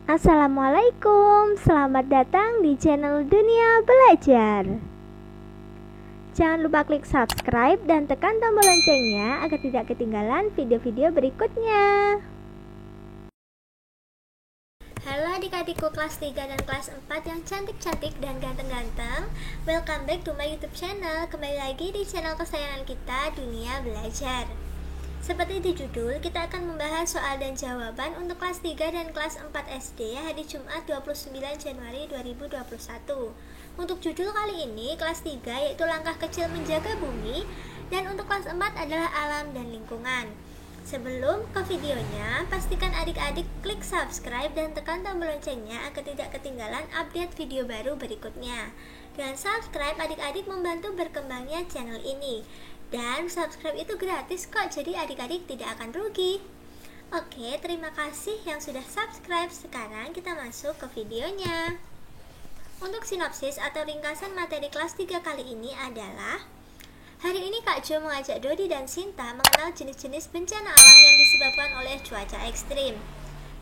Assalamualaikum, selamat datang di channel Dunia Belajar. Jangan lupa klik subscribe dan tekan tombol loncengnya agar tidak ketinggalan video-video berikutnya. Halo adik-adikku kelas 3 dan kelas 4 yang cantik-cantik dan ganteng-ganteng. Welcome back to my YouTube channel. Kembali lagi di channel kesayangan kita, Dunia Belajar. Seperti di judul, kita akan membahas soal dan jawaban untuk kelas 3 dan kelas 4 SD hari Jumat 29 Januari 2021. Untuk judul kali ini, kelas 3 yaitu langkah kecil menjaga bumi, dan untuk kelas 4 adalah alam dan lingkungan. Sebelum ke videonya, pastikan adik-adik klik subscribe dan tekan tombol loncengnya agar tidak ketinggalan update video baru berikutnya. Dengan subscribe, adik-adik membantu berkembangnya channel ini. Dan subscribe itu gratis kok, jadi adik-adik tidak akan rugi. Oke, terima kasih yang sudah subscribe. Sekarang kita masuk ke videonya. Untuk sinopsis atau ringkasan materi kelas 3 kali ini adalah: hari ini Kak Jo mengajak Dodi dan Sinta mengenal jenis-jenis bencana alam yang disebabkan oleh cuaca ekstrim.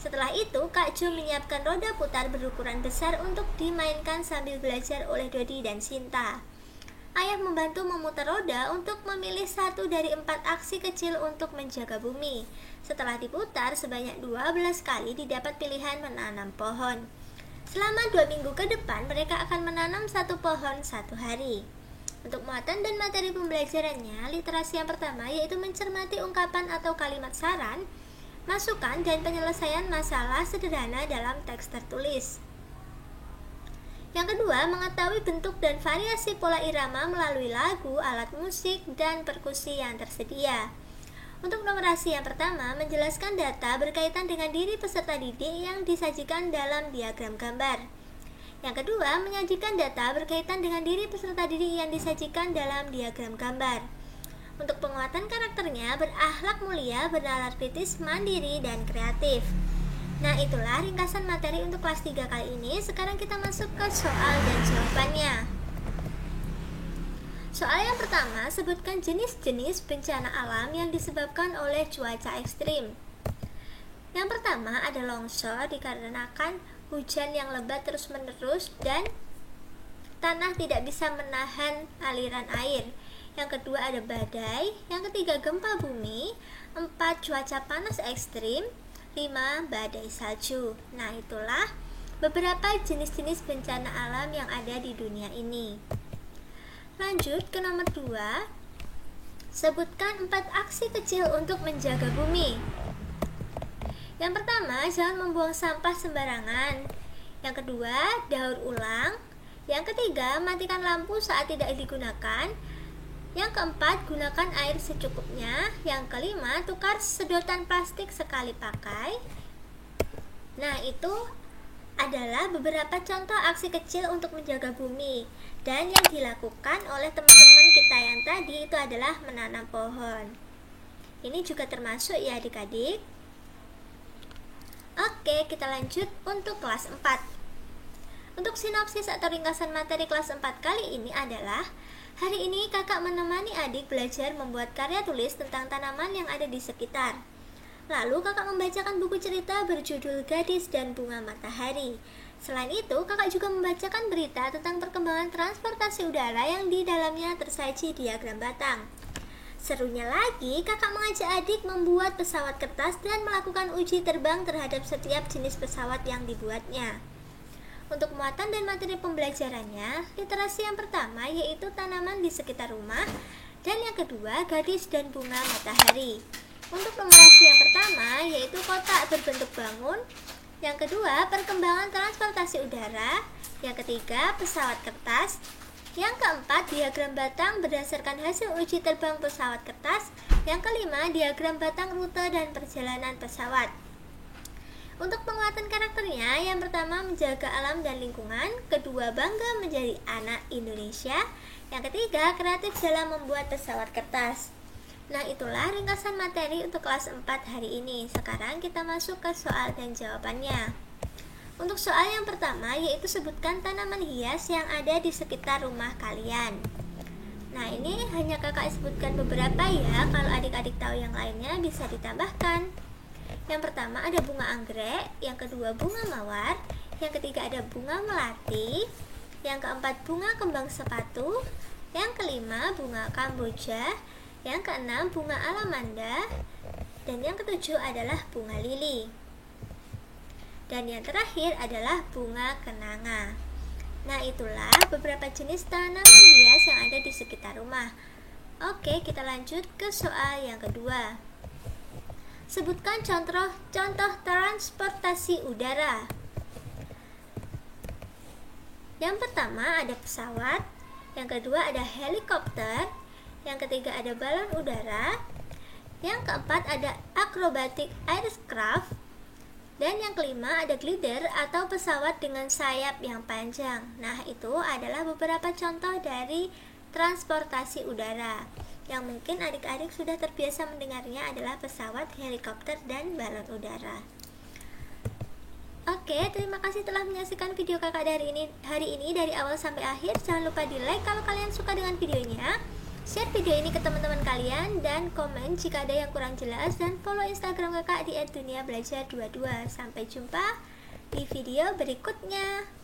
Setelah itu, Kak Jo menyiapkan roda putar berukuran besar untuk dimainkan sambil belajar oleh Dodi dan Sinta. Ayah membantu memutar roda untuk memilih satu dari 4 aksi kecil untuk menjaga bumi. Setelah diputar sebanyak 12 kali, didapat pilihan menanam pohon. Selama 2 minggu ke depan, mereka akan menanam 1 pohon 1 hari. Untuk muatan dan materi pembelajarannya, literasi yang pertama yaitu mencermati ungkapan atau kalimat saran, masukan, dan penyelesaian masalah sederhana dalam teks tertulis. Yang kedua, mengetahui bentuk dan variasi pola irama melalui lagu, alat musik, dan perkusi yang tersedia. Untuk numerasi yang pertama, menjelaskan data berkaitan dengan diri peserta didik yang disajikan dalam diagram gambar. Yang kedua, menyajikan data berkaitan dengan diri peserta didik yang disajikan dalam diagram gambar. Untuk penguatan karakternya, berakhlak mulia, bernalar kritis, mandiri, dan kreatif. Nah, itulah ringkasan materi untuk kelas 3 kali ini. Sekarang kita masuk ke soal dan jawabannya. Soal yang pertama, sebutkan jenis-jenis bencana alam yang disebabkan oleh cuaca ekstrim. Yang pertama ada longsor dikarenakan hujan yang lebat terus-menerus dan tanah tidak bisa menahan aliran air. Yang kedua ada badai. Yang ketiga gempa bumi. 4 cuaca panas ekstrim. 5 badai salju. Nah, itulah beberapa jenis-jenis bencana alam yang ada di dunia ini. Lanjut ke nomor 2. Sebutkan 4 aksi kecil untuk menjaga bumi. Yang pertama, jangan membuang sampah sembarangan. Yang kedua, daur ulang. Yang ketiga, matikan lampu saat tidak digunakan. Yang keempat, gunakan air secukupnya. Yang kelima, tukar sedotan plastik sekali pakai. Nah, itu adalah beberapa contoh aksi kecil untuk menjaga bumi. Dan yang dilakukan oleh teman-teman kita yang tadi itu adalah menanam pohon. Ini juga termasuk ya adik-adik. Oke, kita lanjut untuk kelas 4. Untuk sinopsis atau ringkasan materi kelas 4 kali ini adalah: hari ini kakak menemani adik belajar membuat karya tulis tentang tanaman yang ada di sekitar. Lalu kakak membacakan buku cerita berjudul Gadis dan Bunga Matahari. Selain itu, kakak juga membacakan berita tentang perkembangan transportasi udara yang di dalamnya tersaji diagram batang. Serunya lagi, kakak mengajak adik membuat pesawat kertas dan melakukan uji terbang terhadap setiap jenis pesawat yang dibuatnya. Untuk muatan dan materi pembelajarannya, literasi yang pertama yaitu tanaman di sekitar rumah, dan yang kedua gadis dan bunga matahari. Untuk numerasi yang pertama yaitu kotak berbentuk bangun, yang kedua perkembangan transportasi udara, yang ketiga pesawat kertas, yang keempat diagram batang berdasarkan hasil uji terbang pesawat kertas, yang kelima diagram batang rute dan perjalanan pesawat. Untuk penguatan karakternya, yang pertama menjaga alam dan lingkungan, kedua bangga menjadi anak Indonesia, yang ketiga kreatif dalam membuat pesawat kertas. Nah, itulah ringkasan materi untuk kelas 4 hari ini. Sekarang kita masuk ke soal dan jawabannya. Untuk soal yang pertama yaitu sebutkan tanaman hias yang ada di sekitar rumah kalian. Nah, ini hanya kakak sebutkan beberapa ya. Kalau adik-adik tahu yang lainnya bisa ditambahkan. Yang pertama ada bunga anggrek, yang kedua bunga mawar, yang ketiga ada bunga melati, yang keempat bunga kembang sepatu, yang kelima bunga kamboja, yang keenam bunga alamanda, dan yang ketujuh adalah bunga lili. Dan yang terakhir adalah bunga kenanga. Nah, itulah beberapa jenis tanaman hias yang ada di sekitar rumah. Oke, kita lanjut ke soal yang kedua. Sebutkan contoh transportasi udara. Yang pertama ada pesawat, yang kedua ada helikopter, yang ketiga ada balon udara, yang keempat ada acrobatic aircraft, dan yang kelima ada glider atau pesawat dengan sayap yang panjang. Nah, itu adalah beberapa contoh dari transportasi udara. Yang mungkin adik-adik sudah terbiasa mendengarnya adalah pesawat, helikopter, dan balon udara. Oke, terima kasih telah menyaksikan video kakak hari ini dari awal sampai akhir. Jangan lupa di like kalau kalian suka dengan videonya, share video ini ke teman-teman kalian, dan komen jika ada yang kurang jelas, dan follow Instagram kakak di @duniabelajar22. Sampai jumpa di video berikutnya.